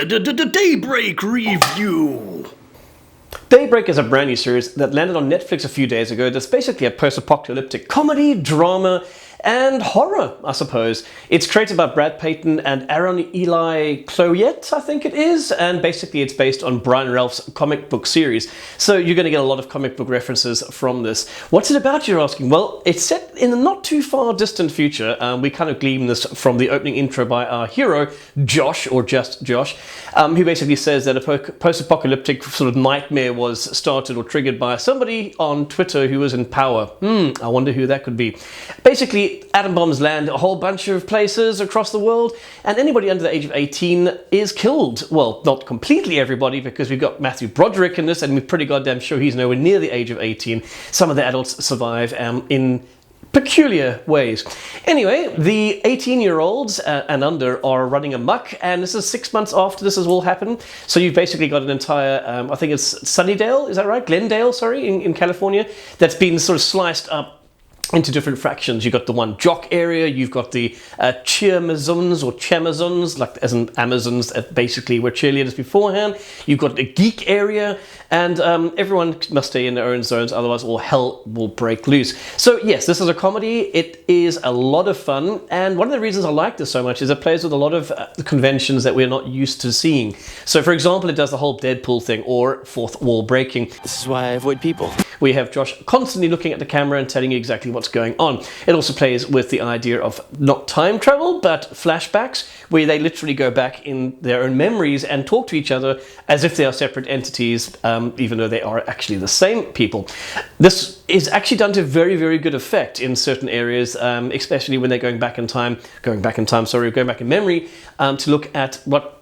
Daybreak review. Daybreak is a brand new series that landed on Netflix a few days ago that's basically a post-apocalyptic comedy, drama, and horror, I suppose. It's created by Brad Payton and Aaron Eli Cloyette, I think it is, and basically it's based on Brian Ralph's comic book series. So you're going to get a lot of comic book references from this. What's it about, you're asking? Well, it's set in the not too far distant future. We kind of glean this from the opening intro by our hero, Josh, or just Josh, who basically says that a post-apocalyptic sort of nightmare was started or triggered by somebody on Twitter who was in power. I wonder who that could be. Basically, atom bombs land a whole bunch of places across the world, and anybody under the age of 18 is killed. Well, not completely everybody, because we've got Matthew Broderick in this, and we're pretty goddamn sure he's nowhere near the age of 18. Some of the adults survive in peculiar ways. Anyway, the 18-year-olds and under are running amok, and this is 6 months after this has all happened. So you've basically got an entire, I think it's Sunnydale, is that right? Glendale, sorry, in California, that's been sort of sliced up into different fractions. You've got the one jock area, you've got the cheermazons or chamazons, like as in Amazons that basically were cheerleaders beforehand. You've got a geek area, and everyone must stay in their own zones, otherwise all hell will break loose. So yes, this is a comedy. It is a lot of fun, and one of the reasons I like this so much is it plays with a lot of conventions that we're not used to seeing. So for example, it does the whole Deadpool thing, or fourth wall breaking. This is why I avoid people. We have Josh constantly looking at the camera and telling you exactly what's going on. It also plays with the idea of not time travel, but flashbacks, where they literally go back in their own memories and talk to each other as if they are separate entities, even though they are actually the same people. This is actually done to very, very good effect in certain areas, especially when they're going back in memory, to look at what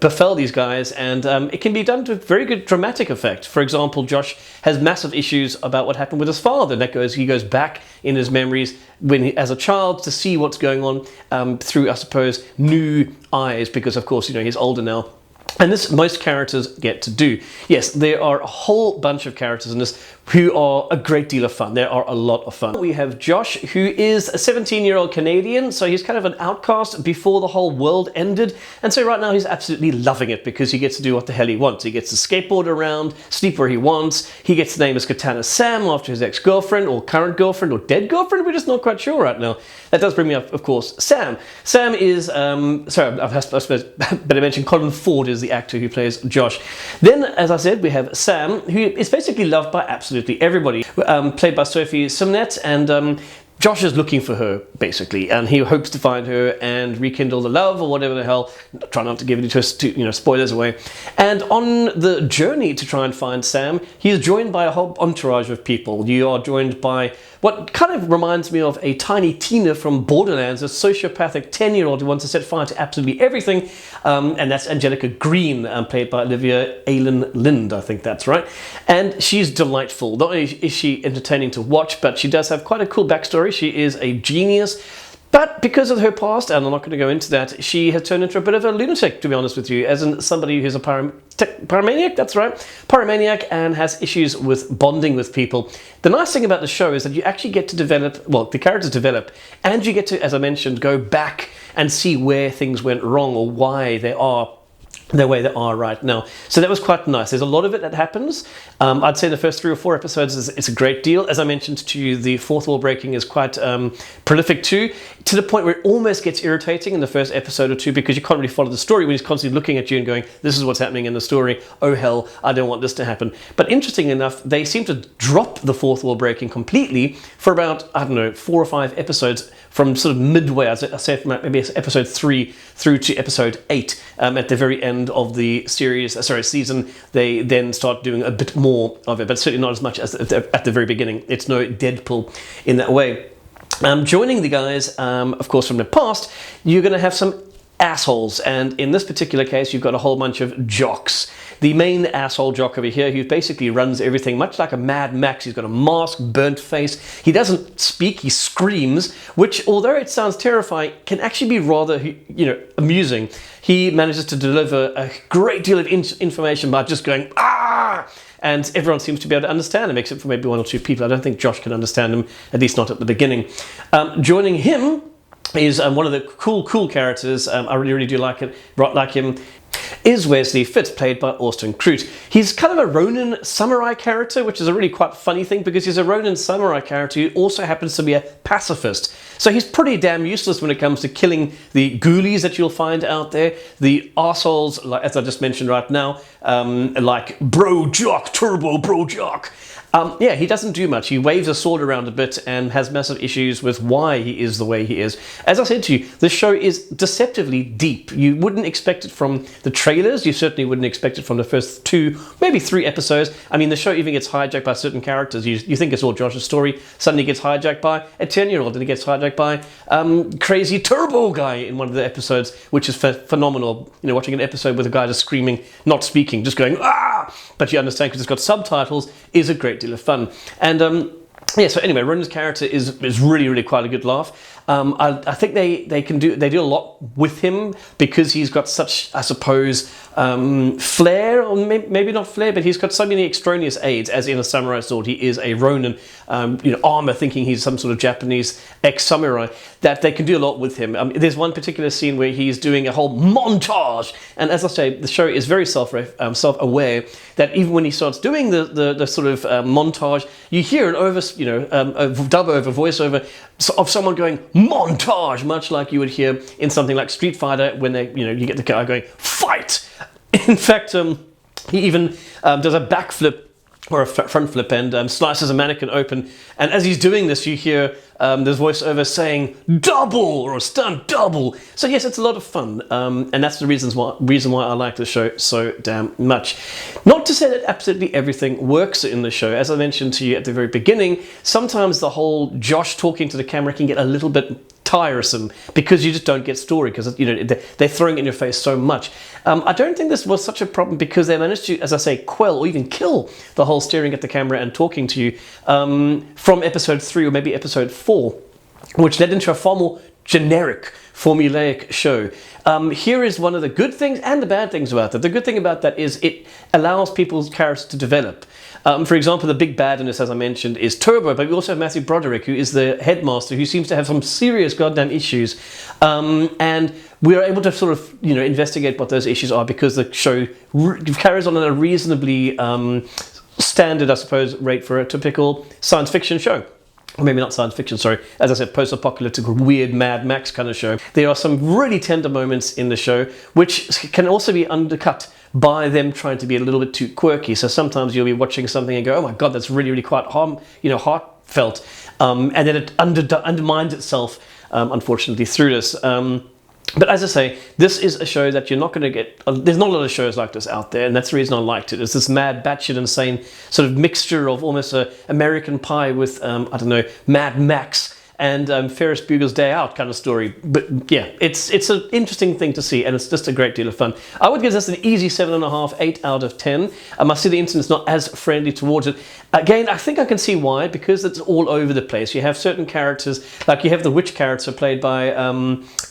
befell these guys, and it can be done to very good dramatic effect. For example, Josh has massive issues about what happened with his father. He goes back in his memories as a child to see what's going on through, I suppose, new eyes, because of course, he's older now. And this most characters get to do. Yes, there are a whole bunch of characters in this who are a great deal of fun. There are a lot of fun. We have Josh, who is a 17-year-old Canadian, so he's kind of an outcast before the whole world ended. And so right now he's absolutely loving it, because he gets to do what the hell he wants. He gets to skateboard around, sleep where he wants. He gets to name his katana Sam after his ex-girlfriend, or current girlfriend, or dead girlfriend. We're just not quite sure right now. That does bring me up, of course, Sam. Sam is, sorry, I suppose better mention Colin Ford is the actor who plays Josh. Then, as I said, we have Sam, who is basically loved by absolutely everybody, played by Sophie Sumnet, and Josh is looking for her, basically, and he hopes to find her and rekindle the love, or whatever the hell. Try not to give any spoilers away. And on the journey to try and find Sam, he is joined by a whole entourage of people. You are joined by what kind of reminds me of a Tiny Tina from Borderlands, a sociopathic 10-year-old who wants to set fire to absolutely everything, and that's Angelica Green, played by Olivia Aylan Lind, I think that's right. And she's delightful. Not only is she entertaining to watch, but she does have quite a cool backstory. She is a genius, but because of her past, and I'm not going to go into that, she has turned into a bit of a lunatic, to be honest with you, as in somebody who's a pyromaniac, that's right, pyromaniac, and has issues with bonding with people. The nice thing about the show is that you actually get to develop, well, the characters develop, and you get to, as I mentioned, go back and see where things went wrong, or why they are the way they are right now. So that was quite nice. There's a lot of it that happens. I'd say the first 3 or 4 episodes it's a great deal. As I mentioned to you, the fourth wall breaking is quite prolific too, to the point where it almost gets irritating in the first episode or two, because you can't really follow the story when he's constantly looking at you and going, this is what's happening in the story. Oh hell, I don't want this to happen. But interestingly enough, they seem to drop the fourth wall breaking completely for about, I don't know, 4 or 5 episodes, from sort of midway, as I said, maybe episode 3 through to episode 8. At the very end of the season, they then start doing a bit more of it, but certainly not as much as at the very beginning. It's no Deadpool in that way. Joining the guys, of course, from the past, you're going to have some assholes, and in this particular case you've got a whole bunch of jocks. The main asshole jock over here, who basically runs everything much like a Mad Max. He's got a mask, burnt face, he doesn't speak, he screams, which, although it sounds terrifying, can actually be rather amusing. He manages to deliver a great deal of information by just going ah, and everyone seems to be able to understand him, except for maybe 1 or 2 people. I don't think Josh can understand him, at least not at the beginning. Joining him is one of the cool characters. I really do like him. is Wesley Fitz, played by Austin Crute. He's kind of a Ronin samurai character, which is a really quite funny thing because he's a Ronin samurai character who also happens to be a pacifist. So he's pretty damn useless when it comes to killing the ghoulies that you'll find out there, the arseholes, like, as I just mentioned right now, like Bro Jock, Turbo Bro Jock. Yeah, he doesn't do much. He waves a sword around a bit and has massive issues with why he is the way he is. As I said to you, the show is deceptively deep. You wouldn't expect it from the trailers. You certainly wouldn't expect it from the first 2, maybe 3 episodes. I mean, the show even gets hijacked by certain characters. You think it's all Josh's story, suddenly gets hijacked by a 10-year-old, and it gets hijacked by crazy turbo guy in one of the episodes, which is phenomenal. You know, watching an episode with a guy just screaming, not speaking, just going, ah! But you understand because it's got subtitles, is a great deal of fun. And yeah, so anyway, Ronin's character is really, really quite a good laugh. I think they do a lot with him because he's got such, I suppose, flair, or maybe not flair, but he's got so many extraneous aids, as in a samurai sword. He is a Ronin, armor, thinking he's some sort of Japanese ex-samurai, that they can do a lot with him. There's one particular scene where he's doing a whole montage, and as I say, the show is very self-aware that even when he starts doing the sort of montage, you hear an a dub-over, voiceover of someone going montage, much like you would hear in something like Street Fighter when you get the guy going fight. In fact, he even does a backflip or a front flip and slices a mannequin open. And as he's doing this, you hear there's voiceover saying double or stunt double. So yes, it's a lot of fun, and that's the reason why I like the show so damn much. Not to say that absolutely everything works in the show. As I mentioned to you at the very beginning, sometimes the whole Josh talking to the camera can get a little bit tiresome because you just don't get story because they're throwing it in your face so much. I don't think this was such a problem because they managed to, as I say, quell or even kill the whole staring at the camera and talking to you from episode 3 or maybe episode 4, which led into a far more generic, formulaic show. Here is one of the good things and the bad things about that. The good thing about that is it allows people's characters to develop. For example, the big bad in this, as I mentioned, is Turbo, but we also have Matthew Broderick, who is the headmaster, who seems to have some serious goddamn issues. And we are able to sort of, investigate what those issues are because the show carries on at a reasonably standard, I suppose, rate for a typical science fiction show. Or maybe not science fiction, sorry. As I said, post-apocalyptic, weird Mad Max kind of show. There are some really tender moments in the show, which can also be undercut by them trying to be a little bit too quirky. So sometimes you'll be watching something and go, oh my God, that's really, really quite heartfelt. And then it undermines itself, unfortunately, through this. But as I say, this is a show that you're not going to get. There's not a lot of shows like this out there, and that's the reason I liked it. It's this mad, batshit insane sort of mixture of almost a American Pie with, Mad Max and Ferris Bueller's Day Out kind of story. But yeah, it's an interesting thing to see, and it's just a great deal of fun. I would give this an easy 7.5, 8 out of 10. I see the internet's not as friendly towards it. Again, I think I can see why, because it's all over the place. You have certain characters, like you have the witch character played by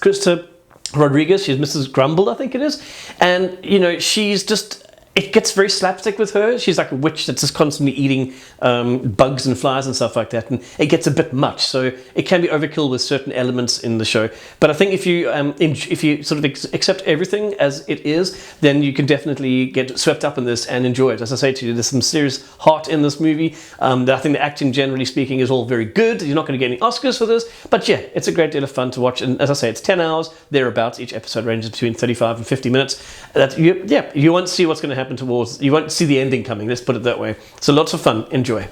Krista Rodriguez. She's Mrs. Grumble, I think it is. And, she's just... It gets very slapstick with her. She's like a witch that's just constantly eating bugs and flies and stuff like that, and it gets a bit much. So it can be overkill with certain elements in the show. But I think if you sort of accept everything as it is, then you can definitely get swept up in this and enjoy it. As I say to you, there's some serious heart in this movie. I think the acting, generally speaking, is all very good. You're not going to get any Oscars for this, but yeah, it's a great deal of fun to watch. And as I say, it's 10 hours thereabouts. Each episode ranges between 35 and 50 minutes. You won't see what's going to happen you won't see the ending coming, let's put it that way. So lots of fun. Enjoy.